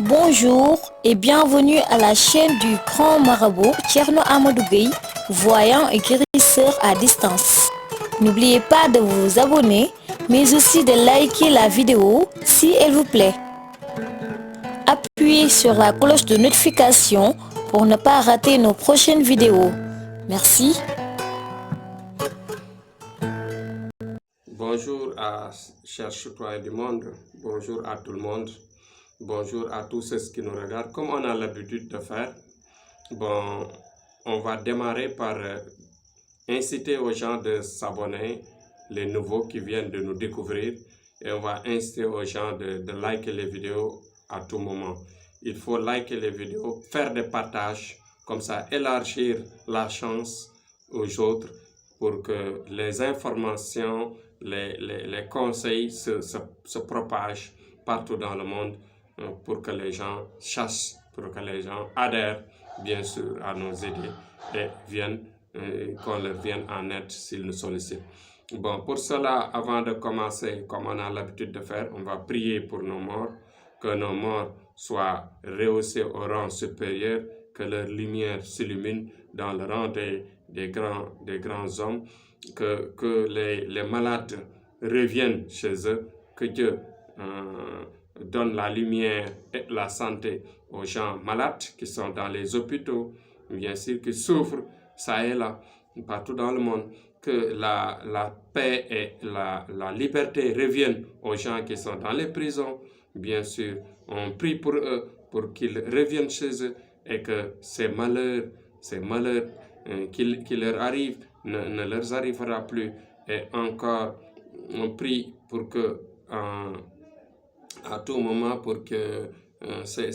Bonjour et bienvenue à la chaîne du grand marabout Thierno Amadou Gueye, voyant et guérisseur à distance. N'oubliez pas de vous abonner, mais aussi de liker la vidéo si elle vous plaît. Appuyez sur la cloche de notification pour ne pas rater nos prochaines vidéos. Merci. Bonjour à chers citoyens du monde, bonjour à tout le monde, bonjour à tous ceux qui nous regardent. Comme on a l'habitude de faire, on va démarrer par inciter aux gens de s'abonner, les nouveaux qui viennent de nous découvrir, et on va inciter aux gens de liker les vidéos à tout moment. Il faut liker les vidéos, faire des partages, comme ça élargir la chance aux autres pour que les informations, les conseils se propagent partout dans le monde, pour que les gens chassent, pour que les gens adhèrent bien sûr à nos idées et qu'on leur vienne en aide s'ils nous sollicitent. Bon, pour cela, avant de commencer, comme on a l'habitude de faire, on va prier pour nos morts, que nos morts soient rehaussés au rang supérieur, que leur lumière s'illumine dans le rang des grands hommes, que les malades reviennent chez eux, que Dieu donne la lumière et la santé aux gens malades qui sont dans les hôpitaux, bien sûr, qui souffrent, ça et là, partout dans le monde, que la paix et la liberté reviennent aux gens qui sont dans les prisons, bien sûr, on prie pour eux, pour qu'ils reviennent chez eux et que ces malheurs qui leur arrivent ne leur arrivera plus. Et encore, on prie pour que à tout moment, pour que ces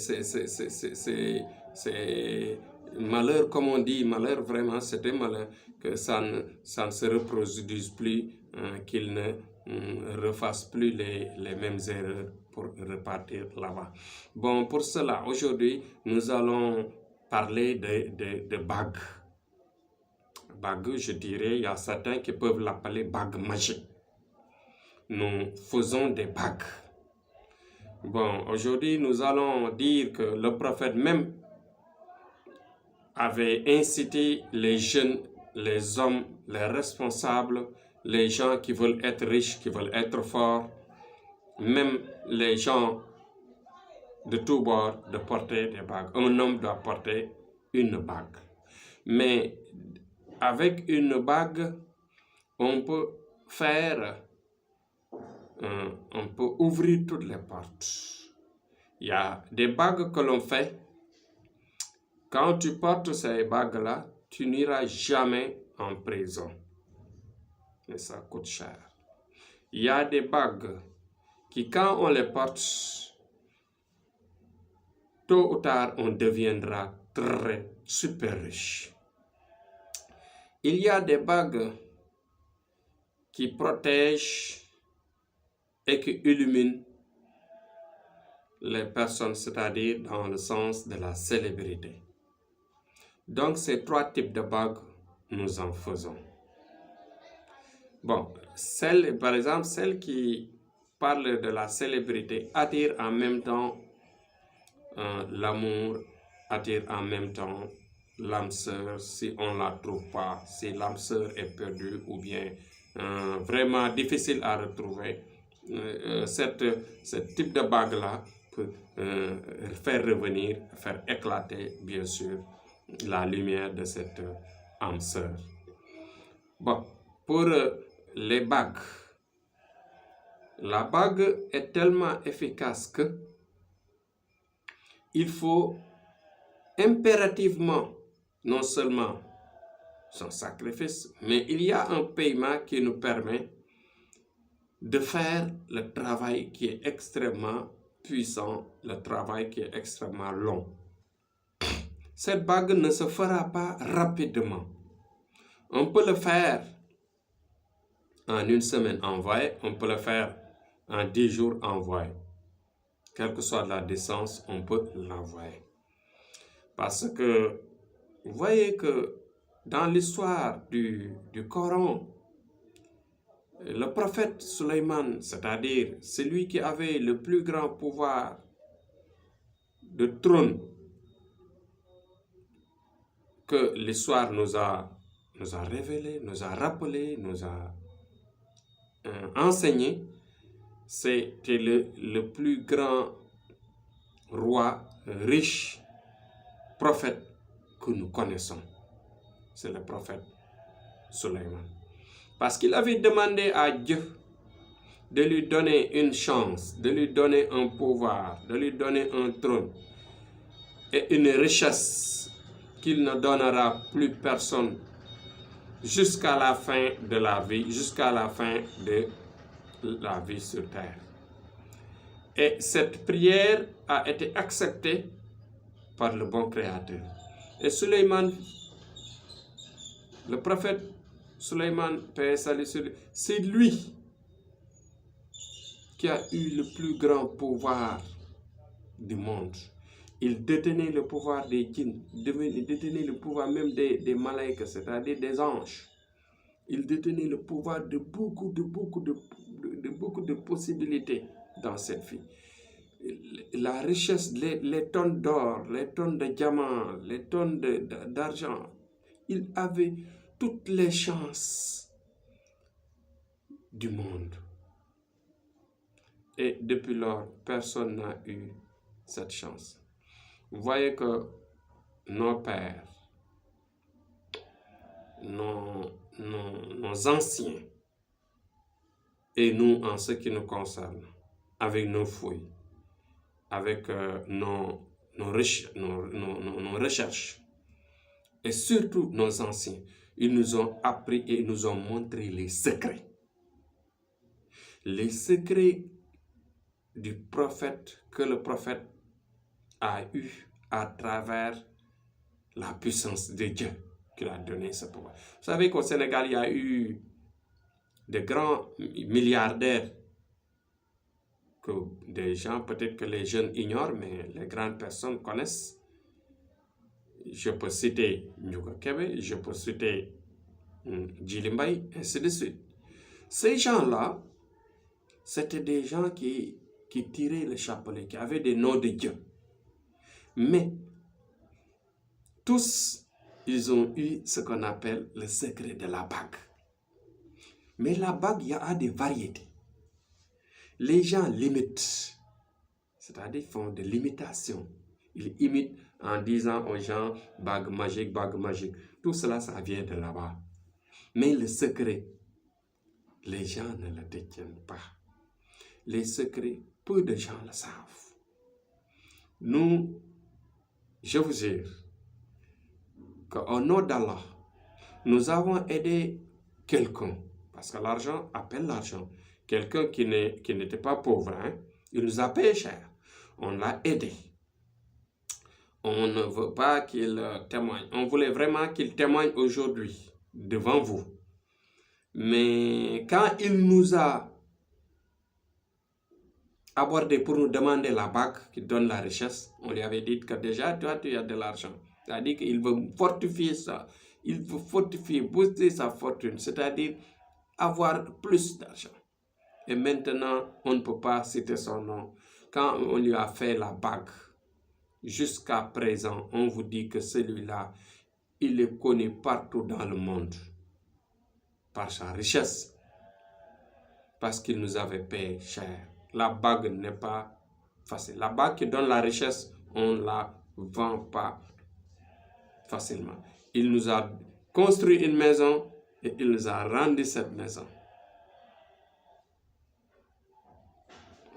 malheurs, comme on dit, malheur vraiment, c'est des malheurs, que ça ne se reproduise plus, qu'ils ne refassent plus les mêmes erreurs pour repartir là-bas. Bon, pour cela, aujourd'hui, nous allons parler de bagues. Bagues, je dirais, il y a certains qui peuvent l'appeler bague magique. Nous faisons des bagues. Bon, aujourd'hui, nous allons dire que le prophète même avait incité les jeunes, les hommes, les responsables, les gens qui veulent être riches, qui veulent être forts, même les gens de tous bords, de porter des bagues. Un homme doit porter une bague. Mais avec une bague, on peut on peut ouvrir toutes les portes. Il y a des bagues que l'on fait. Quand tu portes ces bagues-là, tu n'iras jamais en prison. Mais ça coûte cher. Il y a des bagues qui, quand on les porte, tôt ou tard, on deviendra super riche. Il y a des bagues qui protègent et qui illuminent les personnes, c'est-à-dire dans le sens de la célébrité. Donc, ces trois types de bagues, nous en faisons. Bon, par exemple, celle qui parle de la célébrité attire en même temps l'amour, attire en même temps l'âme sœur si on ne la trouve pas, si l'âme sœur est perdue ou bien vraiment difficile à retrouver. Ce type de bague-là peut faire revenir, faire éclater, bien sûr, la lumière de cette âme sœur. Bon, pour les bagues, la bague est tellement efficace que il faut impérativement, non seulement son sacrifice, mais il y a un paiement qui nous permet de faire le travail qui est extrêmement puissant, le travail qui est extrêmement long. Cette bague ne se fera pas rapidement. On peut le faire en une semaine envoyé, on peut le faire en 10 jours envoyé. Quelle que soit la distance, on peut l'envoyer. Parce que vous voyez que dans l'histoire du Coran, le prophète Sulayman, c'est-à-dire celui qui avait le plus grand pouvoir de trône que l'histoire nous a révélé, nous a rappelé, nous a enseigné, c'était le plus grand roi riche, prophète que nous connaissons. C'est le prophète Sulayman. Parce qu'il avait demandé à Dieu de lui donner une chance, de lui donner un pouvoir, de lui donner un trône et une richesse qu'il ne donnera plus personne jusqu'à la fin de la vie, jusqu'à la fin de la vie sur terre. Et cette prière a été acceptée par le bon Créateur. Et Sulayman, le prophète Sulayman, paix et salut sur lui, c'est lui qui a eu le plus grand pouvoir du monde. Il détenait le pouvoir des djinns, il détenait le pouvoir même des malaïkas, c'est-à-dire des anges. Il détenait le pouvoir de beaucoup de possibilités dans cette vie. La richesse, les tonnes d'or, les tonnes de diamants, les tonnes d'argent, il avait toutes les chances du monde. Et depuis lors, personne n'a eu cette chance. Vous voyez que nos pères, nos anciens, et nous, en ce qui nous concerne, avec nos fouilles, avec nos recherches, et surtout nos anciens, ils nous ont appris et nous ont montré les secrets. Les secrets du prophète que le prophète a eu à travers la puissance de Dieu qui a donné ce pouvoir. Vous savez qu'au Sénégal, il y a eu de grands milliardaires que des gens, peut-être que les jeunes ignorent, mais les grandes personnes connaissent. Je peux citer Ndiouga Kébé, je peux citer Djily Mbaye, ainsi de suite. Ces gens-là, c'était des gens qui tiraient le chapelet, qui avaient des noms de Dieu. Mais tous, ils ont eu ce qu'on appelle le secret de la bague. Mais la bague, il y a des variétés. Les gens limitent, c'est-à-dire font de l'imitation. Ils imitent en disant aux gens bague magique, bague magique. Tout cela, ça vient de là-bas. Mais le secret, les gens ne le détiennent pas. Les secrets, peu de gens le savent. Nous, je vous jure qu'au nom d'Allah, nous avons aidé quelqu'un, parce que l'argent appelle l'argent. Quelqu'un qui n'était pas pauvre, hein, il nous a payé cher. On l'a aidé. On ne veut pas qu'il témoigne. On voulait vraiment qu'il témoigne aujourd'hui, devant vous. Mais quand il nous a abordé pour nous demander la bague qui donne la richesse, on lui avait dit que déjà, toi, tu as de l'argent. C'est-à-dire qu'il veut fortifier ça. Il veut fortifier, booster sa fortune. C'est-à-dire avoir plus d'argent. Et maintenant, on ne peut pas citer son nom. Quand on lui a fait la bague, jusqu'à présent, on vous dit que celui-là, il est connu partout dans le monde par sa richesse, parce qu'il nous avait payé cher. La bague n'est pas facile. La bague qui donne la richesse, on ne la vend pas facilement. Il nous a construit une maison et il nous a rendu cette maison.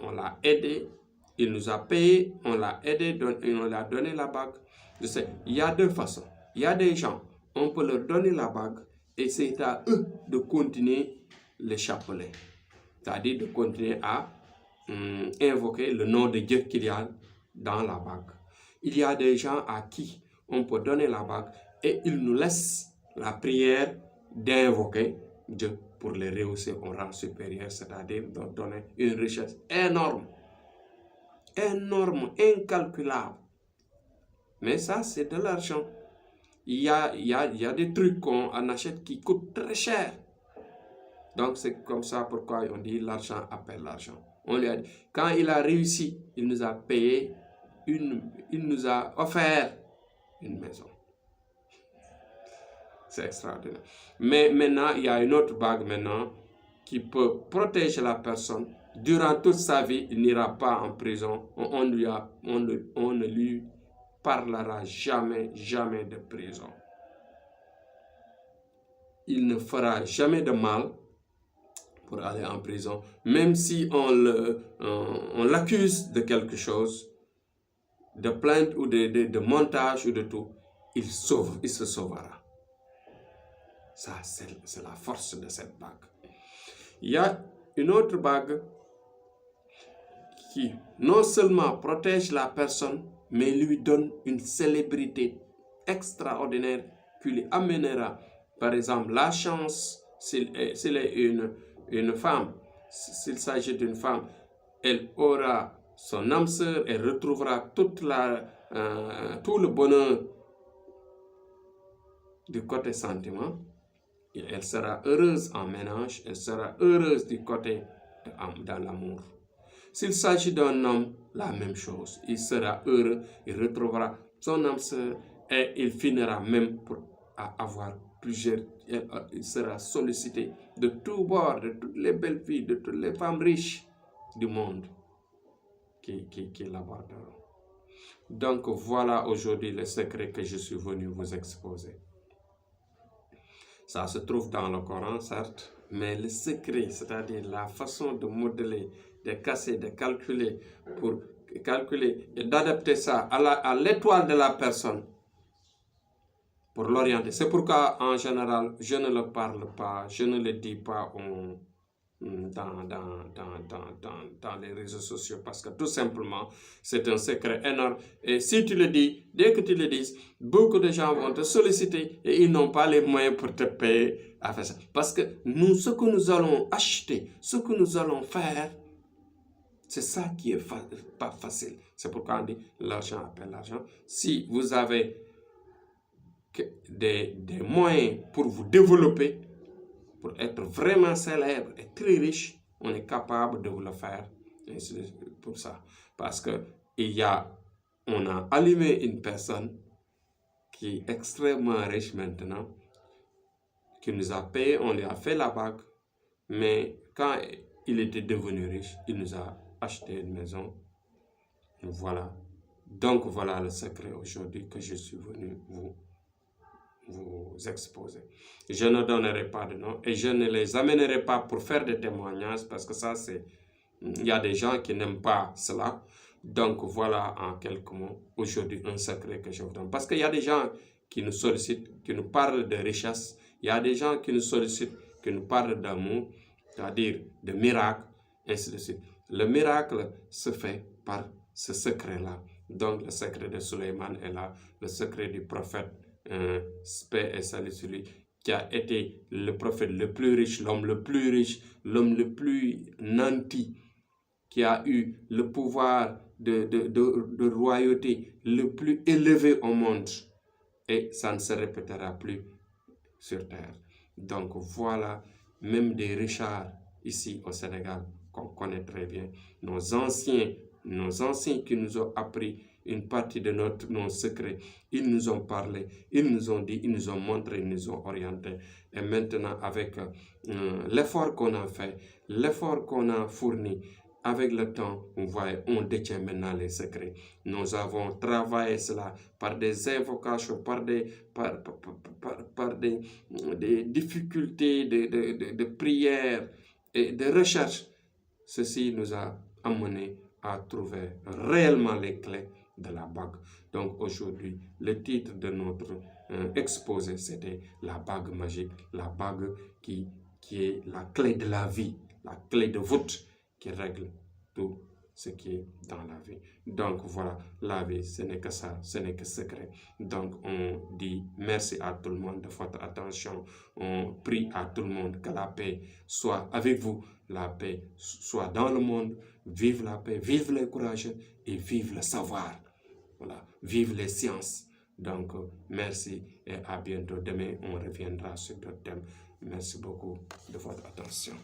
On l'a aidé, il nous a payé, on l'a aidé, on lui a donné la bague. Je sais, il y a deux façons. Il y a des gens, on peut leur donner la bague et c'est à eux de continuer le chapelet. C'est-à-dire de continuer à invoquer le nom de Dieu qu'il y a dans la bague. Il y a des gens à qui on peut donner la bague et ils nous laissent la prière d'invoquer Dieu pour les rehausser au rang supérieur, c'est-à-dire de donner une richesse énorme, énorme, incalculable. Mais ça, c'est de l'argent. Il y a des trucs qu'on achète qui coûtent très cher. Donc, c'est comme ça pourquoi on dit l'argent appelle l'argent. On lui a dit, quand il a réussi, il nous a payé il nous a offert une maison. C'est extraordinaire. Mais maintenant, il y a une autre bague maintenant qui peut protéger la personne. Durant toute sa vie, il n'ira pas en prison. On ne lui parlera jamais de prison. Il ne fera jamais de mal pour aller en prison. Même si on l'accuse de quelque chose, de plainte ou de montage ou de tout, il se sauvera. Ça, c'est la force de cette bague. Il y a une autre bague qui non seulement protège la personne, mais lui donne une célébrité extraordinaire qui lui amènera, par exemple, la chance, s'il est une femme, s'il s'agit d'une femme, elle aura son âme sœur, elle retrouvera tout le bonheur du côté sentiment. Et elle sera heureuse en ménage, elle sera heureuse du côté dans l'amour. S'il s'agit d'un homme, la même chose. Il sera heureux, il retrouvera son âme sœur et il finira même pour avoir plusieurs. Il sera sollicité de tous bords, de toutes les belles filles, de toutes les femmes riches du monde qui l'aborderont. Donc voilà aujourd'hui le secret que je suis venu vous exposer. Ça se trouve dans le Coran, certes, mais le secret, c'est-à-dire la façon de modeler, de casser, de calculer, pour calculer et d'adapter ça à l'étoile de la personne, pour l'orienter. C'est pourquoi, en général, je ne le parle pas, je ne le dis pas dans les réseaux sociaux, parce que tout simplement, c'est un secret énorme. Et si tu le dis, dès que tu le dis, beaucoup de gens vont te solliciter et ils n'ont pas les moyens pour te payer à faire ça. Parce que nous, ce que nous allons acheter, ce que nous allons faire, c'est ça qui est pas facile. C'est pourquoi on dit l'argent appelle l'argent. Si vous avez des moyens pour vous développer, pour être vraiment célèbre et très riche, on est capable de vous le faire. Et c'est pour ça. Parce que on a allumé une personne qui est extrêmement riche maintenant, qui nous a payé, on lui a fait la bague, mais quand il était devenu riche, il nous a acheté une maison. Voilà. Donc voilà le secret aujourd'hui que je suis venu vous exposer. Je ne donnerai pas de nom et je ne les amènerai pas pour faire des témoignages parce que ça c'est, il y a des gens qui n'aiment pas cela. Donc voilà en quelques mots aujourd'hui un secret que je vous donne. Parce qu'il y a des gens qui nous sollicitent, qui nous parlent de richesse. Il y a des gens qui nous sollicitent, qui nous parlent d'amour, c'est-à-dire de miracles, ainsi de suite. Le miracle se fait par ce secret-là. Donc le secret de Suleiman est là, le secret du prophète, paix et salut sur lui, qui a été le prophète le plus riche, l'homme le plus riche, l'homme le plus nanti, qui a eu le pouvoir de royauté le plus élevé au monde. Et ça ne se répétera plus sur terre. Donc voilà, même des Richards ici au Sénégal, qu'on connaît très bien, nos anciens qui nous ont appris une partie de nos secrets, ils nous ont parlé, ils nous ont dit, ils nous ont montré, ils nous ont orienté. Et maintenant, avec l'effort qu'on a fait, l'effort qu'on a fourni, avec le temps, vous voyez, on détient maintenant les secrets. Nous avons travaillé cela par des invocations, par des difficultés de prière et de recherche. Ceci nous a amené à trouver réellement les clés de la bague. Donc aujourd'hui, le titre de notre exposé, c'était la bague magique, la bague qui est la clé de la vie, la clé de voûte qui règle tout ce qui est dans la vie. Donc voilà, la vie, ce n'est que ça, ce n'est que secret. Donc on dit merci à tout le monde de votre attention. On prie à tout le monde que la paix soit avec vous, la paix soit dans le monde. Vive la paix, vive les courageux et vive le savoir. Voilà, vive les sciences. Donc merci et à bientôt. Demain, on reviendra sur d'autres thèmes. Merci beaucoup de votre attention.